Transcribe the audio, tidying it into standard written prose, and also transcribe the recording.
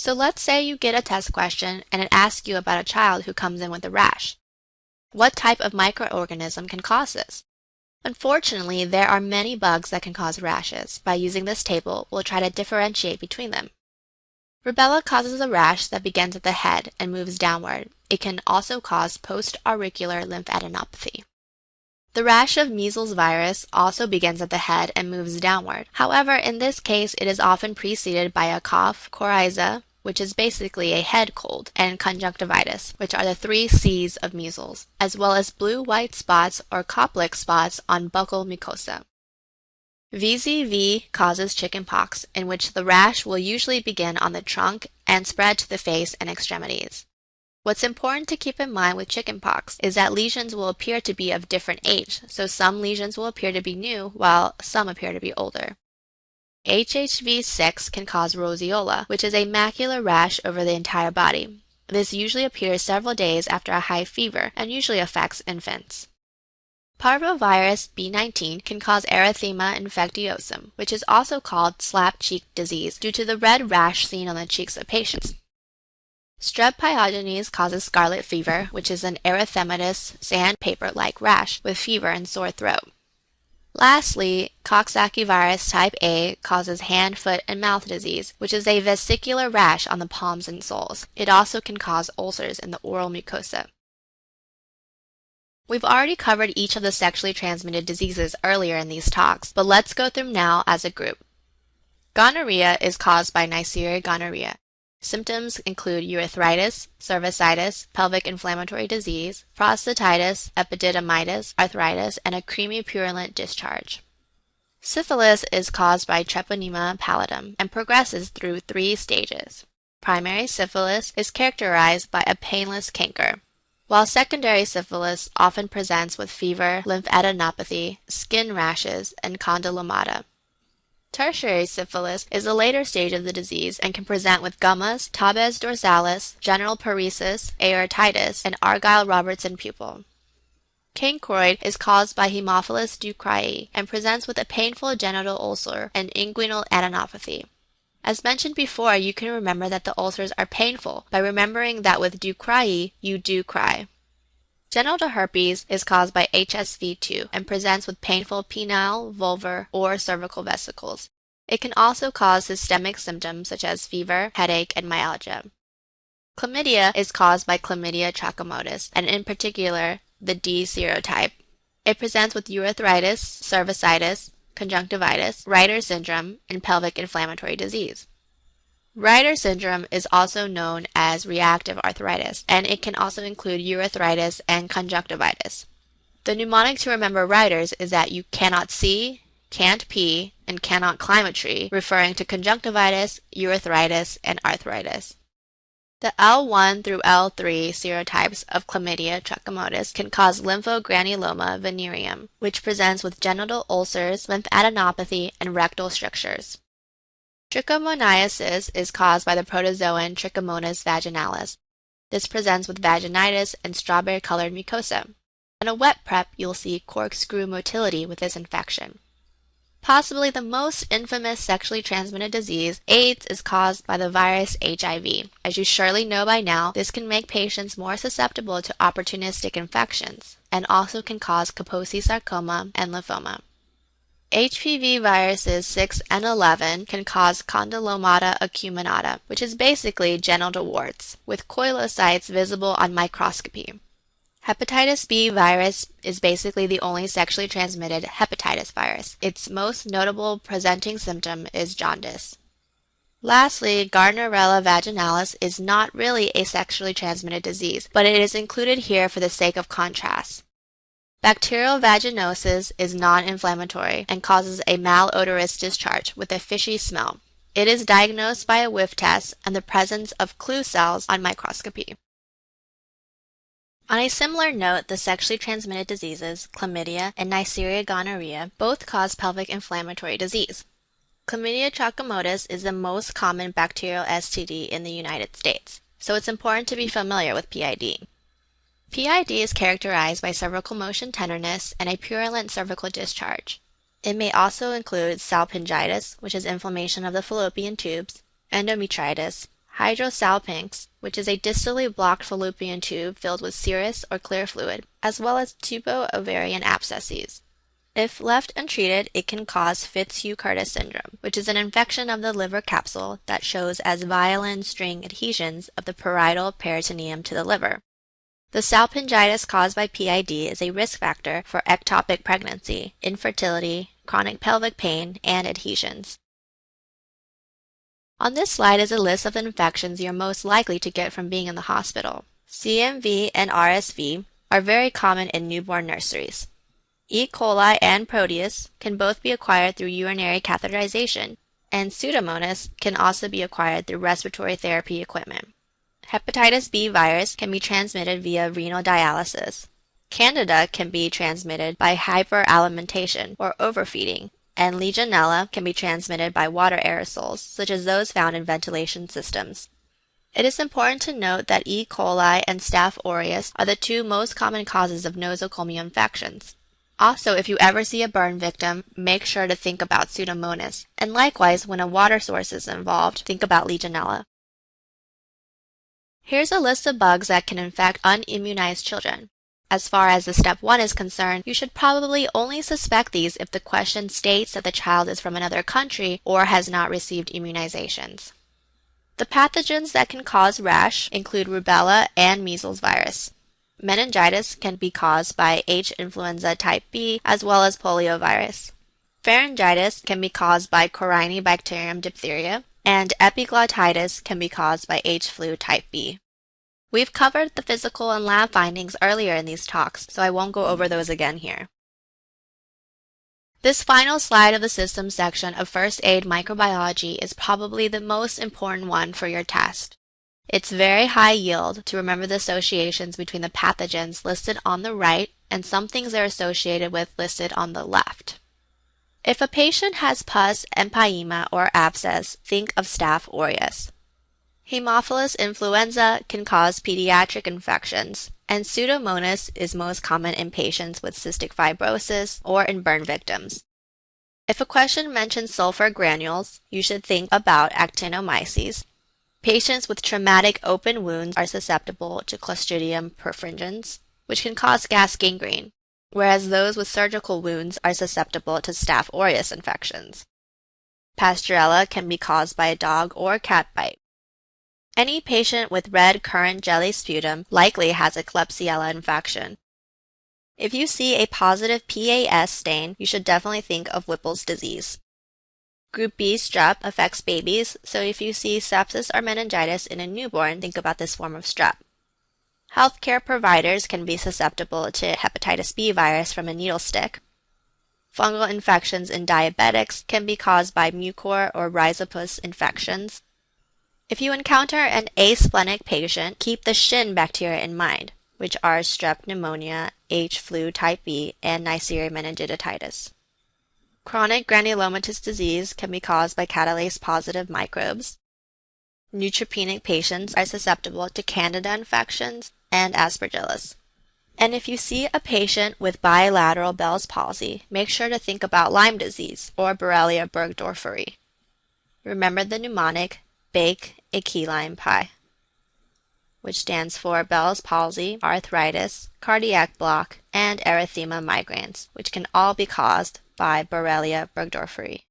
So let's say you get a test question and it asks you about a child who comes in with a rash. What type of microorganism can cause this? Unfortunately, there are many bugs that can cause rashes. By using this table, we'll try to differentiate between them. Rubella causes a rash that begins at the head and moves downward. It can also cause post-auricular lymphadenopathy. The rash of measles virus also begins at the head and moves downward. However, in this case, it is often preceded by a cough, coryza, which is basically a head cold, and conjunctivitis, which are the 3 C's of measles, as well as blue-white spots or Koplik spots on buccal mucosa. VZV causes chickenpox, in which the rash will usually begin on the trunk and spread to the face and extremities. What's important to keep in mind with chickenpox is that lesions will appear to be of different age, so some lesions will appear to be new while some appear to be older. HHV6 can cause roseola, which is a macular rash over the entire body. This usually appears several days after a high fever and usually affects infants. Parvovirus B19 can cause erythema infectiosum, which is also called slap cheek disease due to the red rash seen on the cheeks of patients. Strep pyogenes causes scarlet fever, which is an erythematous sandpaper-like rash with fever and sore throat. Lastly, Coxsackie virus type A causes hand, foot, and mouth disease, which is a vesicular rash on the palms and soles. It also can cause ulcers in the oral mucosa. We've already covered each of the sexually transmitted diseases earlier in these talks, but let's go through them now as a group. Gonorrhea is caused by Neisseria gonorrhea. Symptoms include urethritis, cervicitis, pelvic inflammatory disease, prostatitis, epididymitis, arthritis, and a creamy purulent discharge. Syphilis is caused by Treponema pallidum and progresses through 3 stages. Primary syphilis is characterized by a painless chancre, while secondary syphilis often presents with fever, lymphadenopathy, skin rashes, and condylomata. Tertiary syphilis is a later stage of the disease and can present with gummas, tabes dorsalis, general paresis, aortitis, and Argyll-Robertson pupil. Chancroid is caused by Haemophilus ducreyi and presents with a painful genital ulcer and inguinal adenopathy. As mentioned before, you can remember that the ulcers are painful by remembering that with ducreyi, you do cry. Genital herpes is caused by HSV2 and presents with painful penile, vulvar, or cervical vesicles. It can also cause systemic symptoms such as fever, headache, and myalgia. Chlamydia is caused by Chlamydia trachomatis, and in particular, the D serotype. It presents with urethritis, cervicitis, conjunctivitis, Reiter syndrome, and pelvic inflammatory disease. Reiter syndrome is also known as reactive arthritis, and it can also include urethritis and conjunctivitis. The mnemonic to remember Reiter's is that you cannot see, can't pee, and cannot climb a tree, referring to conjunctivitis, urethritis, and arthritis. The L1 through L3 serotypes of Chlamydia trachomatis can cause lymphogranuloma venereum, which presents with genital ulcers, lymphadenopathy, and rectal strictures. Trichomoniasis is caused by the protozoan Trichomonas vaginalis. This presents with vaginitis and strawberry-colored mucosa. On a wet prep, you'll see corkscrew motility with this infection. Possibly the most infamous sexually transmitted disease, AIDS, is caused by the virus HIV. As you surely know by now, this can make patients more susceptible to opportunistic infections and also can cause Kaposi sarcoma and lymphoma. HPV viruses 6 and 11 can cause condylomata acuminata, which is basically genital warts, with coilocytes visible on microscopy. Hepatitis B virus is basically the only sexually transmitted hepatitis virus. Its most notable presenting symptom is jaundice. Lastly, Gardnerella vaginalis is not really a sexually transmitted disease, but it is included here for the sake of contrast. Bacterial vaginosis is non-inflammatory and causes a malodorous discharge with a fishy smell. It is diagnosed by a whiff test and the presence of clue cells on microscopy. On a similar note, the sexually transmitted diseases, chlamydia and Neisseria gonorrhea, both cause pelvic inflammatory disease. Chlamydia trachomatis is the most common bacterial STD in the United States, so it's important to be familiar with PID. PID is characterized by cervical motion tenderness and a purulent cervical discharge. It may also include salpingitis, which is inflammation of the fallopian tubes, endometritis, hydrosalpinx, which is a distally blocked fallopian tube filled with serous or clear fluid, as well as tubo-ovarian abscesses. If left untreated, it can cause Fitzhugh-Curtis syndrome, which is an infection of the liver capsule that shows as violin string adhesions of the parietal peritoneum to the liver. The salpingitis caused by PID is a risk factor for ectopic pregnancy, infertility, chronic pelvic pain, and adhesions. On this slide is a list of the infections you're most likely to get from being in the hospital. CMV and RSV are very common in newborn nurseries. E. coli and Proteus can both be acquired through urinary catheterization, and Pseudomonas can also be acquired through respiratory therapy equipment. Hepatitis B virus can be transmitted via renal dialysis. Candida can be transmitted by hyperalimentation or overfeeding, and Legionella can be transmitted by water aerosols, such as those found in ventilation systems. It is important to note that E. coli and Staph aureus are the two most common causes of nosocomial infections. Also, if you ever see a burn victim, make sure to think about Pseudomonas, and likewise, when a water source is involved, think about Legionella. Here's a list of bugs that can infect unimmunized children. As far as the step 1 is concerned, you should probably only suspect these if the question states that the child is from another country or has not received immunizations. The pathogens that can cause rash include rubella and measles virus. Meningitis can be caused by H. influenza type B as well as poliovirus. Pharyngitis can be caused by Corynebacterium diphtheria, and epiglottitis can be caused by H. flu type B. We've covered the physical and lab findings earlier in these talks, so I won't go over those again here. This final slide of the systems section of First Aid Microbiology is probably the most important one for your test. It's very high yield to remember the associations between the pathogens listed on the right and some things they're associated with listed on the left. If a patient has pus, empyema, or abscess, think of Staph aureus. Haemophilus influenza can cause pediatric infections, and Pseudomonas is most common in patients with cystic fibrosis or in burn victims. If a question mentions sulfur granules, you should think about actinomyces. Patients with traumatic open wounds are susceptible to Clostridium perfringens, which can cause gas gangrene, whereas those with surgical wounds are susceptible to Staph aureus infections. Pasteurella can be caused by a dog or cat bite. Any patient with red currant jelly sputum likely has a Klebsiella infection. If you see a positive PAS stain, you should definitely think of Whipple's disease. Group B strep affects babies, so if you see sepsis or meningitis in a newborn, think about this form of strep. Healthcare providers can be susceptible to hepatitis B virus from a needle stick. Fungal infections in diabetics can be caused by mucor or rhizopus infections. If you encounter an asplenic patient, keep the Shin bacteria in mind, which are strep pneumonia, H. flu type B, and Neisseria meningitidis. Chronic granulomatous disease can be caused by catalase-positive microbes. Neutropenic patients are susceptible to Candida infections and Aspergillus. And if you see a patient with bilateral Bell's palsy, make sure to think about Lyme disease or Borrelia burgdorferi. Remember the mnemonic, bake a key lime pie, which stands for Bell's palsy, arthritis, cardiac block, and erythema migrans, which can all be caused by Borrelia burgdorferi.